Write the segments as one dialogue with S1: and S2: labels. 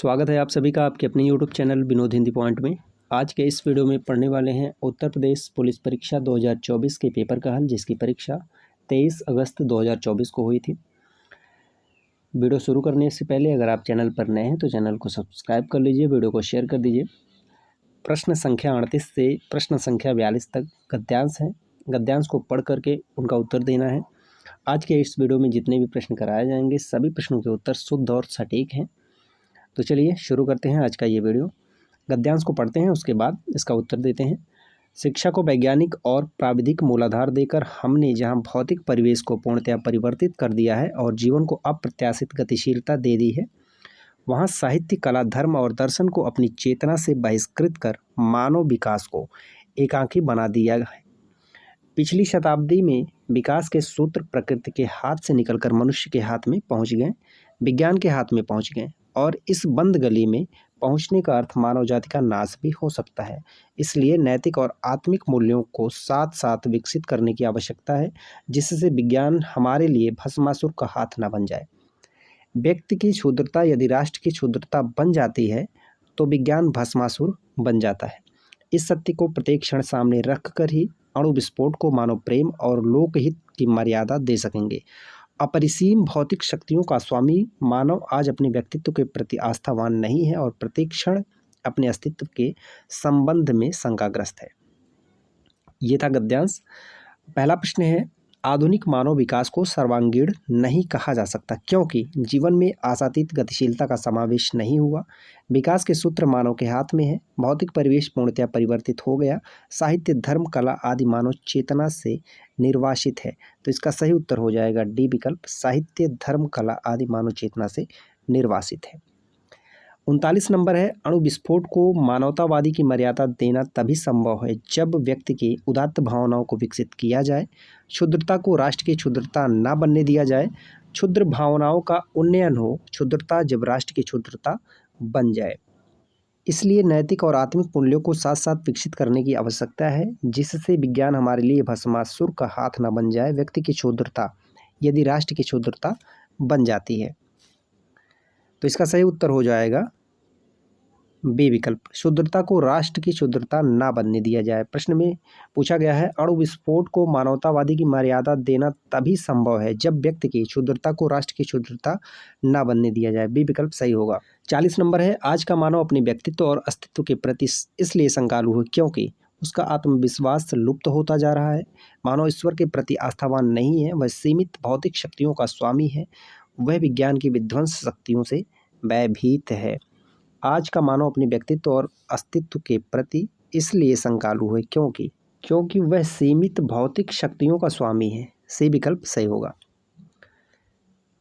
S1: स्वागत है आप सभी का आपके अपने YouTube channel Vinod Hindi point में। आज के इस वीडियो में पढ़ने वाले हैं उत्तर प्रदेश पुलिस परीक्षा 2024 के पेपर का हल, जिसकी परीक्षा 23 अगस्त 2024 को हुई थी। वीडियो शुरू करने से पहले अगर आप चैनल पर नए हैं तो चैनल को सब्सक्राइब कर लीजिए, वीडियो को शेयर कर दीजिए। प्रश्न संख्या 38 से प्रश्न संख्या 42 तक गद्यांश हैं। गद्यांश को पढ़ करके उनका उत्तर देना है। आज के इस वीडियो में जितने भी प्रश्न कराए जाएंगे सभी प्रश्नों के उत्तर शुद्ध और सटीक हैं। तो चलिए शुरू करते हैं आज का ये वीडियो। गद्यांश को पढ़ते हैं, उसके बाद इसका उत्तर देते हैं। शिक्षा को वैज्ञानिक और प्राविधिक मूलाधार देकर हमने जहां भौतिक परिवेश को पूर्णतया परिवर्तित कर दिया है और जीवन को अप्रत्याशित गतिशीलता दे दी है, वहां साहित्य, कला, धर्म और दर्शन को अपनी चेतना से बहिष्कृत कर मानव विकास को एकांकी बना दिया है। पिछली शताब्दी में विकास के सूत्र प्रकृति के हाथ से निकलकर मनुष्य के हाथ में पहुँच गए, विज्ञान के हाथ में पहुँच गए और इस बंद गली में पहुंचने का अर्थ मानव जाति का नाश भी हो सकता है। इसलिए नैतिक और आत्मिक मूल्यों को साथ साथ विकसित करने की आवश्यकता है, जिससे विज्ञान हमारे लिए भस्मासुर का हाथ न बन जाए। व्यक्ति की क्षुद्रता यदि राष्ट्र की क्षुद्रता बन जाती है तो विज्ञान भस्मासुर बन जाता है। इस सत्य को प्रत्येक क्षण सामने रखकर ही अणु विस्फोट को मानव प्रेम और लोकहित की मर्यादा दे सकेंगे। अपरिसीम भौतिक शक्तियों का स्वामी मानव आज अपने व्यक्तित्व के प्रति आस्थावान नहीं है और प्रत्येक क्षण अपने अस्तित्व के संबंध में शंकाग्रस्त है। ये था गद्यांश। पहला प्रश्न है, आधुनिक मानव विकास को सर्वांगीण नहीं कहा जा सकता क्योंकि जीवन में आशातीत गतिशीलता का समावेश नहीं हुआ। विकास के सूत्र मानव के हाथ में है। भौतिक परिवेश पूर्णतया परिवर्तित हो गया। साहित्य, धर्म, कला आदि मानव चेतना से निर्वासित है। तो इसका सही उत्तर हो जाएगा डी विकल्प, साहित्य, धर्म, कला आदि मानव चेतना से निर्वासित है। 39 नंबर है, अणु विस्फोट को मानवतावादी की मर्यादा देना तभी संभव है जब व्यक्ति की उदात्त भावनाओं को विकसित किया जाए। क्षुद्रता को राष्ट्र की क्षुद्रता न बनने दिया जाए। क्षुद्र भावनाओं का उन्नयन हो, क्षुद्रता जब राष्ट्र की क्षुद्रता बन जाए। इसलिए नैतिक और आत्मिक मूल्यों को साथ साथ विकसित करने की आवश्यकता है, जिससे विज्ञान हमारे लिए भस्मासुर का हाथ न बन जाए। व्यक्ति की क्षुद्रता यदि राष्ट्र की क्षुद्रता बन जाती है तो इसका सही उत्तर हो जाएगा बी विकल्प, क्षुद्रता को राष्ट्र की क्षुद्रता ना बनने दिया जाए। प्रश्न में पूछा गया है, अणु विस्फोट को मानवतावादी की मर्यादा देना तभी संभव है जब व्यक्ति की क्षुद्रता को राष्ट्र की क्षुद्रता ना बनने दिया जाए। बी विकल्प सही होगा। 40 नंबर है, आज का मानव अपने व्यक्तित्व और अस्तित्व के प्रति इसलिए शंकालु है क्योंकि उसका आत्मविश्वास लुप्त होता जा रहा है। मानव ईश्वर के प्रति आस्थावान नहीं है, वह सीमित भौतिक शक्तियों का स्वामी है, वह विज्ञान की विध्वंस शक्तियों से भयभीत है। आज का मानव अपने व्यक्तित्व और अस्तित्व के प्रति इसलिए शंकालु है क्योंकि वह सीमित भौतिक शक्तियों का स्वामी है। सी विकल्प सही होगा।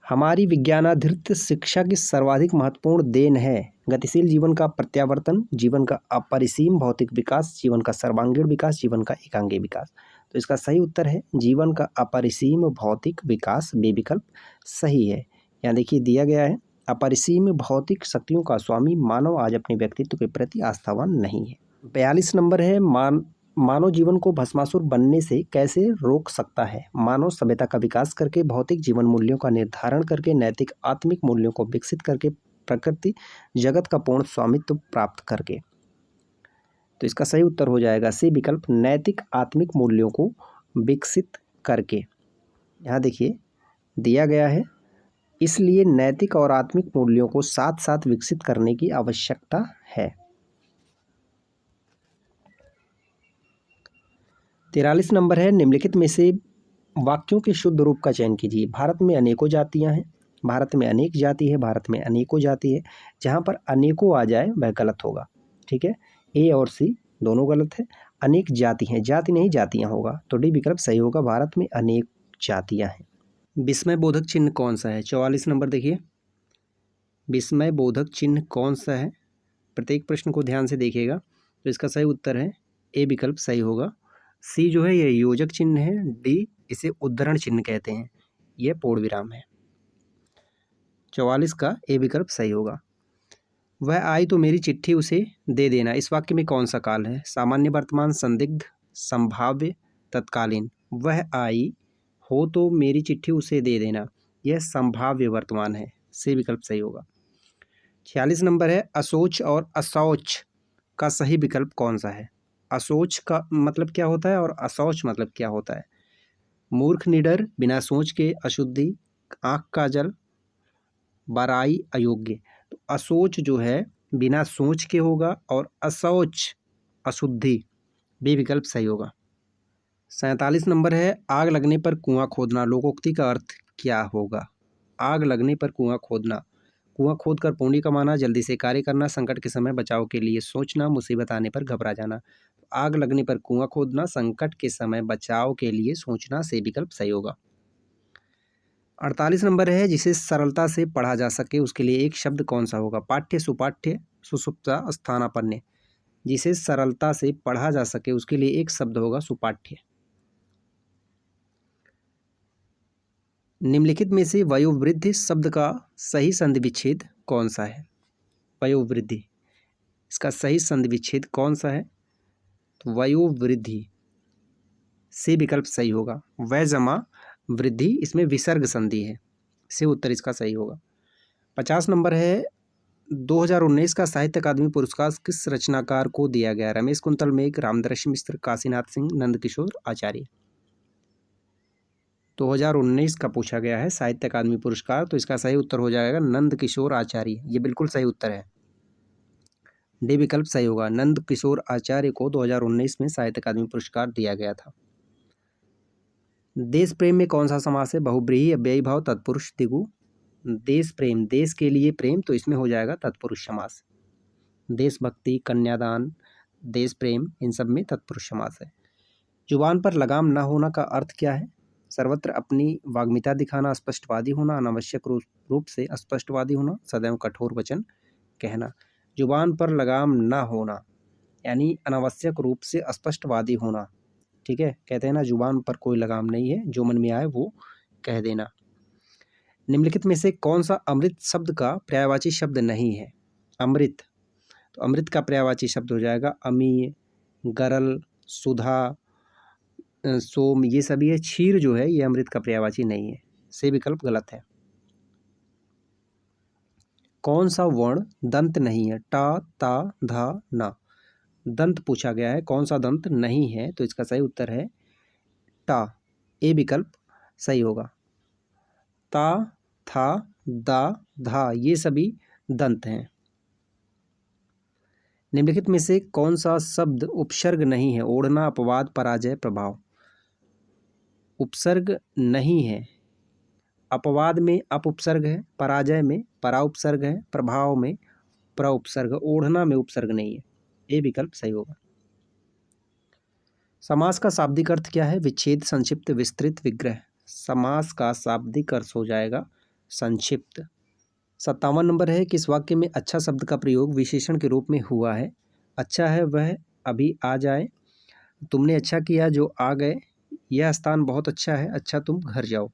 S1: हमारी विज्ञानाधारित शिक्षा की सर्वाधिक महत्वपूर्ण देन है गतिशील जीवन का प्रत्यावर्तन, जीवन का अपरिसीम भौतिक विकास, जीवन का सर्वांगीण विकास, जीवन का एकांगी विकास। तो इसका सही उत्तर है जीवन का अपरिसीम भौतिक विकास। बी विकल्प सही है। यहाँ देखिए दिया गया है, अपरिसीम भौतिक शक्तियों का स्वामी मानव आज अपने व्यक्तित्व के प्रति आस्थावान नहीं है। 42 नंबर है, मानव जीवन को भस्मासुर बनने से कैसे रोक सकता है। मानव सभ्यता का विकास करके, भौतिक जीवन मूल्यों का निर्धारण करके, नैतिक आत्मिक मूल्यों को विकसित करके, प्रकृति जगत का पूर्ण स्वामित्व प्राप्त करके। तो इसका सही उत्तर हो जाएगा सी विकल्प, नैतिक आत्मिक मूल्यों को विकसित करके। यहाँ देखिए दिया गया है, इसलिए नैतिक और आत्मिक मूल्यों को साथ साथ विकसित करने की आवश्यकता है। 43 नंबर है, निम्नलिखित में से वाक्यों के शुद्ध रूप का चयन कीजिए। भारत में अनेकों जातियां हैं, भारत में अनेक जाति है, भारत में अनेकों जाति है। जहां पर अनेकों आ जाए वह गलत होगा, ठीक है। ए और सी दोनों गलत है। अनेक जाति हैं, जाति नहीं जातियां होगा। तो डी विकल्प सही होगा, भारत में अनेक जातियां हैं। विस्मय बोधक चिन्ह कौन सा है। 44 नंबर देखिए, विस्मय बोधक चिन्ह कौन सा है। प्रत्येक प्रश्न को ध्यान से देखिएगा। तो इसका सही उत्तर है ए विकल्प सही होगा। सी जो है ये योजक चिन्ह है, डी इसे उद्धरण चिन्ह कहते हैं, यह पूर्ण विराम है। 44 का ए विकल्प सही होगा। वह आई तो मेरी चिट्ठी उसे दे देना, इस वाक्य में कौन सा काल है। सामान्य, वर्तमान, संदिग्ध, संभाव्य, तत्कालीन। वह आई हो तो मेरी चिट्ठी उसे दे देना, यह संभाव्य वर्तमान है। सी विकल्प सही होगा। 46 नंबर है, अशौच और अशौच का सही विकल्प कौन सा है? अशौच का मतलब क्या होता है और अशौच मतलब क्या होता है? मूर्ख, निडर, बिना सोच के, अशुद्धि, आँख का जल, बड़ाई, अयोग्य। तो अशौच जो है बिना सोच के होगा और अशौच अशुद्धि, बी विकल्प सही होगा। 47 नंबर है, आग लगने पर कुआं खोदना, लोकोक्ति का अर्थ क्या होगा? आग लगने पर कुआं खोदना, कुआं खोदकर पुण्य कमाना, जल्दी से कार्य करना, संकट के समय बचाव के लिए सोचना, मुसीबत आने पर घबरा जाना। आग लगने पर कुआं खोदना, संकट के समय बचाव के लिए सोचना, से विकल्प सही होगा। 48 नंबर है, जिसे सरलता से पढ़ा जा सके उसके लिए एक शब्द कौन सा होगा? पाठ्य, सुपाठ्य, सुषुप्ता, स्थानापन्न। जिसे सरलता से पढ़ा जा सके उसके लिए एक शब्द होगा सुपाठ्य। निम्नलिखित में से वयोवृद्धि शब्द का सही संधि विच्छेद कौन सा है? वयोवृद्धि, इसका सही संधि विच्छेद कौन सा है? तो वयोवृद्धि, से विकल्प सही होगा। वय जमा वृद्धि, इसमें विसर्ग संधि है, से उत्तर इसका सही होगा। 50 नंबर है, 2019 का साहित्य अकादमी पुरस्कार किस रचनाकार को दिया गया? रमेश कुंतल मेघ, रामदर्शी मिश्र, काशीनाथ सिंह, नंदकिशोर आचार्य। 2019 का पूछा गया है साहित्य अकादमी पुरस्कार, तो इसका सही उत्तर हो जाएगा नंदकिशोर आचार्य। ये बिल्कुल सही उत्तर है, डी विकल्प सही होगा। नंदकिशोर आचार्य को 2019 में साहित्य अकादमी पुरस्कार दिया गया था। देश प्रेम में कौन सा समास है? बहुब्रीहि, अव्ययी भाव, तत्पुरुष, द्विगु। देश प्रेम, देश के लिए प्रेम, तो इसमें हो जाएगा तत्पुरुष समास। देशभक्ति, कन्यादान, देश प्रेम, इन सब में तत्पुरुष समास है। जुबान पर लगाम न होना का अर्थ क्या है? सर्वत्र अपनी वाग्मिता दिखाना, स्पष्टवादी होना, अनावश्यक रूप से अस्पष्टवादी होना, सदैव कठोर वचन कहना। जुबान पर लगाम न होना यानी अनावश्यक रूप से अस्पष्टवादी होना, ठीक है। कहते हैं ना, जुबान पर कोई लगाम नहीं है, जो मन में आए वो कह देना। निम्नलिखित में से कौन सा अमृत शब्द का पर्यायवाची शब्द नहीं है? अमृत, तो अमृत का पर्यायवाची शब्द हो जाएगा अमीय, गरल, सुधा, सोम, ये सभी है। क्षीर जो है ये अमृत का पर्यायवाची नहीं है, से विकल्प गलत है। कौन सा वर्ण दंत नहीं है? टा, ता, धा, ना। दंत पूछा गया है, कौन सा दंत नहीं है? तो इसका सही उत्तर है टा, ए विकल्प सही होगा। ता, था, दा, धा, ये सभी दंत हैं। निम्नलिखित में से कौन सा शब्द उपसर्ग नहीं है? ओढ़ना, अपवाद, पराजय, प्रभाव। उपसर्ग नहीं है, अपवाद में अप उपसर्ग है, पराजय में परा उपसर्ग है, प्रभाव में प्र उपसर्ग, ओढ़ना में उपसर्ग नहीं है, ये विकल्प सही होगा। समास का शाब्दिक अर्थ क्या है? विच्छेद, संक्षिप्त, विस्तृत, विग्रह। समास का शाब्दिक अर्थ हो जाएगा संक्षिप्त। 57 नंबर है, किस वाक्य में अच्छा शब्द का प्रयोग विशेषण के रूप में हुआ है? अच्छा है वह अभी आ जाए, तुमने अच्छा किया जो आ गए, यह स्थान बहुत अच्छा है, अच्छा तुम घर जाओ।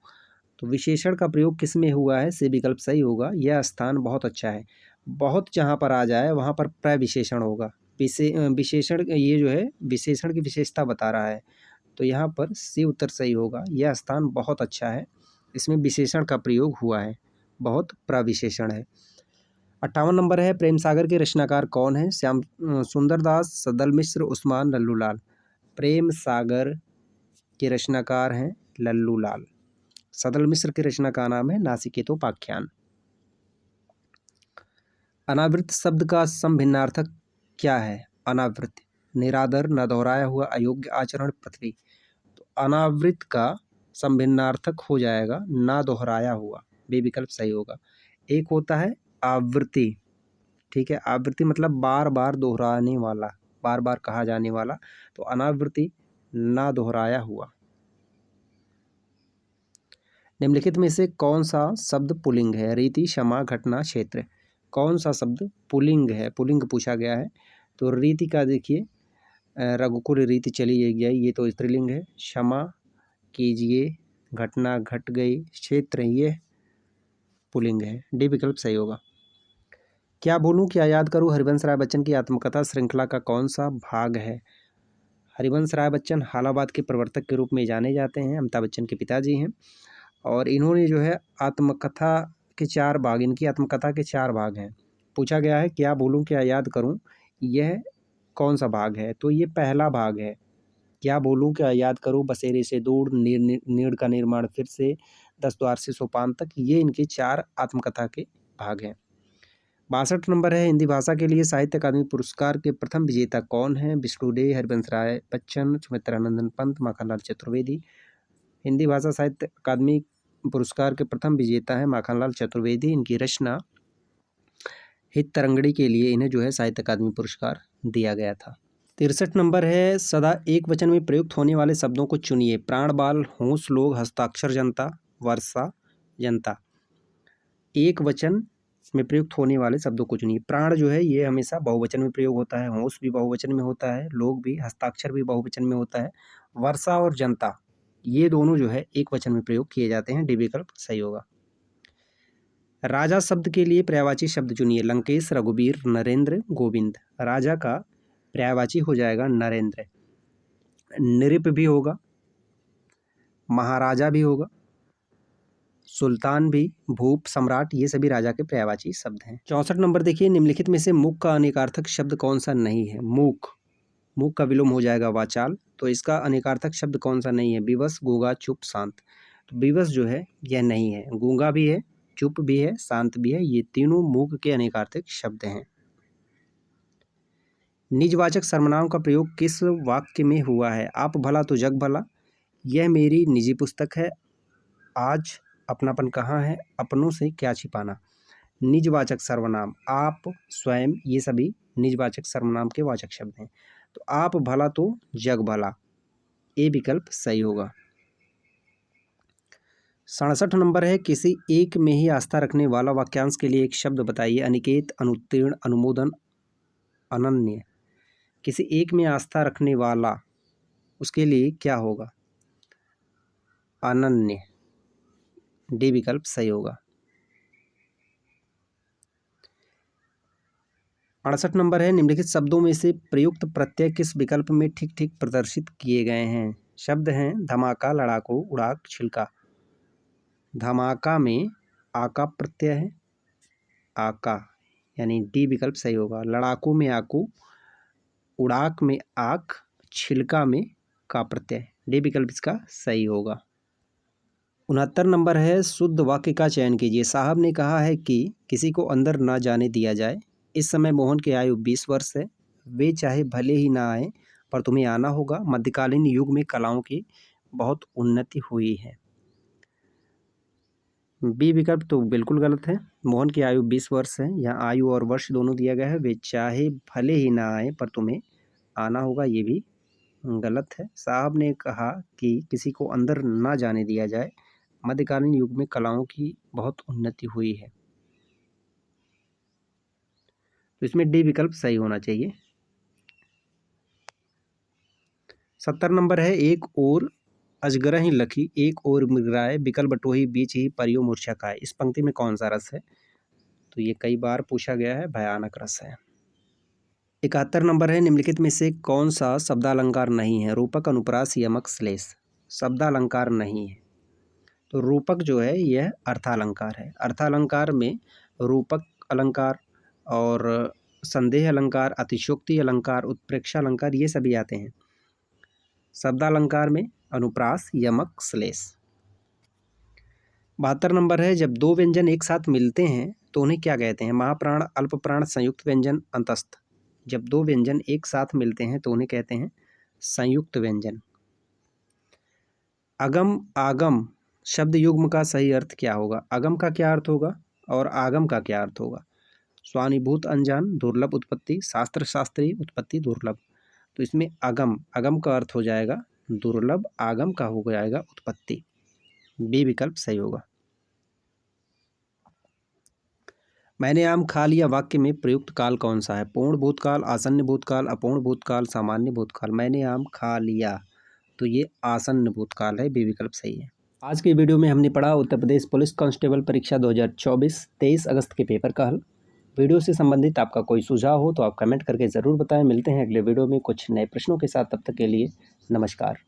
S1: तो विशेषण का प्रयोग किस में हुआ है? से विकल्प सही होगा, यह स्थान बहुत अच्छा है। बहुत जहाँ पर आ जाए वहाँ पर प्रविशेषण होगा। विशेषण, ये जो है विशेषण की विशेषता बता रहा है, तो यहाँ पर सी उत्तर सही होगा, यह स्थान बहुत अच्छा है, इसमें विशेषण का प्रयोग हुआ है, बहुत प्रविशेषण है। 58 नंबर है, प्रेम सागर के रचनाकार कौन है? श्याम सुंदर दास, सदल मिश्र, उस्मान, लल्लू लाल। प्रेम सागर के रचनाकार हैं लल्लू लाल। सदल मिश्र की रचना का नाम है नासिकेतोपाख्यान। अनावृत शब्द का समभिन्नार्थक क्या है? अनावृत, निरादर, न दोहराया हुआ, अयोग्य आचरण, पृथ्वी। तो अनावृत का समभिन्नार्थक हो जाएगा ना दोहराया हुआ, बे विकल्प सही होगा। एक होता है आवृत्ति, ठीक है, आवृत्ति मतलब बार बार दोहराने वाला, बार बार कहा जाने वाला, तो अनावृत्ति ना दोहराया हुआ। निम्नलिखित में से कौन सा शब्द पुल्लिंग है? रीति, क्षमा, घटना, क्षेत्र। कौन सा शब्द पुल्लिंग है? पुल्लिंग पूछा गया है, तो रीति का देखिए, रघुकुल रीति चली गई, ये तो स्त्रीलिंग है। क्षमा कीजिए, घटना घट गई, क्षेत्र ये पुल्लिंग है, डी विकल्प सही होगा। क्या बोलूं क्या याद करूं हरिवंश राय बच्चन की आत्मकथा श्रृंखला का कौन सा भाग है? हरिवंश राय बच्चन हालाबाद के प्रवर्तक के रूप में जाने जाते हैं, अमिताभ बच्चन के पिताजी हैं, और इन्होंने जो है आत्मकथा के 4 भाग, इनकी आत्मकथा के 4 भाग हैं। पूछा गया है क्या बोलूं क्या याद करूं, यह कौन सा भाग है? तो ये पहला भाग है। क्या बोलूं क्या याद करूं, बसेरे से दूर, नीड़ का निर्माण फिर से, 10 द्वार से सोपान तक, ये इनके 4 आत्मकथा के भाग हैं। 62 नंबर है हिंदी भाषा के लिए साहित्य अकादमी पुरस्कार के प्रथम विजेता कौन है? विष्णु डे, हरिवंश राय बच्चन, सुमित्रा नंदन पंत, माखनलाल चतुर्वेदी। हिंदी भाषा साहित्य अकादमी पुरस्कार के प्रथम विजेता है माखनलाल चतुर्वेदी। इनकी रचना हित तरंगड़ी के लिए इन्हें जो है साहित्य अकादमी पुरस्कार दिया गया था। 63 नंबर है सदा एक वचन में प्रयुक्त होने वाले शब्दों को चुनिए। प्राण, बाल, होंश, लोग, हस्ताक्षर, जनता, वर्षा, जनता। एक वचन में प्रयुक्त होने वाले शब्दों को चुनिए। प्राण जो है ये हमेशा बहुवचन में प्रयोग होता है, होंश भी बहुवचन में होता है, लोग भी, हस्ताक्षर भी बहुवचन में होता है, वर्षा और जनता ये दोनों जो है एक वचन में प्रयोग किए जाते हैं। डी विकल्प सही होगा। राजा शब्द के लिए पर्यायवाची शब्द चुनिए। लंकेश, रघुवीर, नरेंद्र, गोविंद। राजा का पर्यायवाची हो जाएगा नरेंद्र। नृप भी होगा, महाराजा भी होगा, सुल्तान भी, भूप, सम्राट, ये सभी राजा के पर्यायवाची शब्द हैं। 64 नंबर देखिए, निम्नलिखित में से मूक का अनेकार्थक शब्द कौन सा नहीं है? मूक, मूक का विलोम हो जाएगा वाचाल, तो इसका अनेकार्थक शब्द कौन सा नहीं है? विवश, गूंगा, चुप, शांत। तो विवश जो है यह नहीं है, गूंगा भी है, चुप भी है, शांत भी है, ये तीनों मूक के अनेकार्थक शब्द हैं। निजवाचक सर्वनाम का प्रयोग किस वाक्य में हुआ है? आप भला तो जग भला, यह मेरी निजी पुस्तक है, आज अपनापन कहाँ है, अपनों से क्या छिपाना। निजवाचक सर्वनाम आप, स्वयं, ये सभी निजवाचक सर्वनाम के वाचक शब्द हैं। तो आप भला तो जग भला, ए विकल्प सही होगा। 67 नंबर है किसी एक में ही आस्था रखने वाला वाक्यांश के लिए एक शब्द बताइए। अनिकेत, अनुत्तीर्ण, अनुमोदन, अनन्य। किसी एक में आस्था रखने वाला, उसके लिए क्या होगा? अनन्य, डी विकल्प सही होगा। 68 नंबर है निम्नलिखित शब्दों में से प्रयुक्त प्रत्यय किस विकल्प में ठीक ठीक प्रदर्शित किए गए हैं? शब्द हैं धमाका, लड़ाकू, उड़ाक, छिलका। धमाका में आका प्रत्यय है, आका, यानी डी विकल्प सही होगा। लड़ाकू में आकू, उड़ाक में आक, छिलका में का प्रत्यय, डी विकल्प इसका सही होगा। 69 नंबर है शुद्ध वाक्य का चयन कीजिए। साहब ने कहा है कि किसी को अंदर ना जाने दिया जाए। इस समय मोहन की आयु 20 वर्ष है, वे चाहे भले ही ना आए पर तुम्हें आना होगा। मध्यकालीन युग में कलाओं की बहुत उन्नति हुई है। बी विकल्प तो बिल्कुल गलत है। मोहन की आयु 20 वर्ष है, यहाँ आयु और वर्ष दोनों दिया गया है। वे चाहे भले ही ना आए पर तुम्हें आना होगा, ये भी गलत है। साहब ने कहा कि किसी को अंदर ना जाने दिया जाए। मध्यकालीन युग में कलाओं की बहुत उन्नति हुई है, तो इसमें डी विकल्प सही होना चाहिए। 70 नंबर है एक और अजगरहि लखी, एक और मृगराय, बिकल बटोही, बीच ही परियो मूर्छा खाए। इस पंक्ति में कौन सा रस है? तो ये कई बार पूछा गया है, भयानक रस है। 71 नंबर है निम्नलिखित में से कौन सा शब्दालंकार नहीं है? रूपक, अनुप्रास, यमक, श्लेष। शब्दालंकार नहीं है, तो रूपक जो है यह अर्थालंकार है। अर्थालंकार में रूपक अलंकार और संदेह अलंकार, अतिशयोक्ति अलंकार, उत्प्रेक्षा अलंकार, ये सभी आते हैं। शब्दालंकार में अनुप्रास, यमक, श्लेष। 72 नंबर है जब दो व्यंजन एक साथ मिलते हैं तो उन्हें क्या कहते हैं? महाप्राण, अल्पप्राण, संयुक्त व्यंजन, अंतस्थ। जब दो व्यंजन एक साथ मिलते हैं तो उन्हें कहते हैं संयुक्त व्यंजन। अगम, आगम शब्द युग्म का सही अर्थ क्या होगा? अगम का क्या अर्थ होगा और आगम का क्या अर्थ होगा? स्वानुभूत, अनजान, दुर्लभ उत्पत्ति, शास्त्र, शास्त्री, उत्पत्ति दुर्लभ। तो इसमें अगम, अगम का अर्थ हो जाएगा दुर्लभ, आगम का हो जाएगा उत्पत्ति। बी विकल्प सही होगा। मैंने आम खा लिया वाक्य में प्रयुक्त काल कौन सा है? पूर्ण भूतकाल, आसन्न भूतकाल, अपूर्ण भूतकाल, सामान्य भूतकाल। मैंने आम खा लिया, तो ये आसन्न भूतकाल है, बी विकल्प सही है। आज की वीडियो में हमने पढ़ा उत्तर प्रदेश पुलिस कांस्टेबल परीक्षा 2024 23 अगस्त के पेपर का हल। वीडियो से संबंधित आपका कोई सुझाव हो तो आप कमेंट करके ज़रूर बताएं। मिलते हैं अगले वीडियो में कुछ नए प्रश्नों के साथ, तब तक के लिए नमस्कार।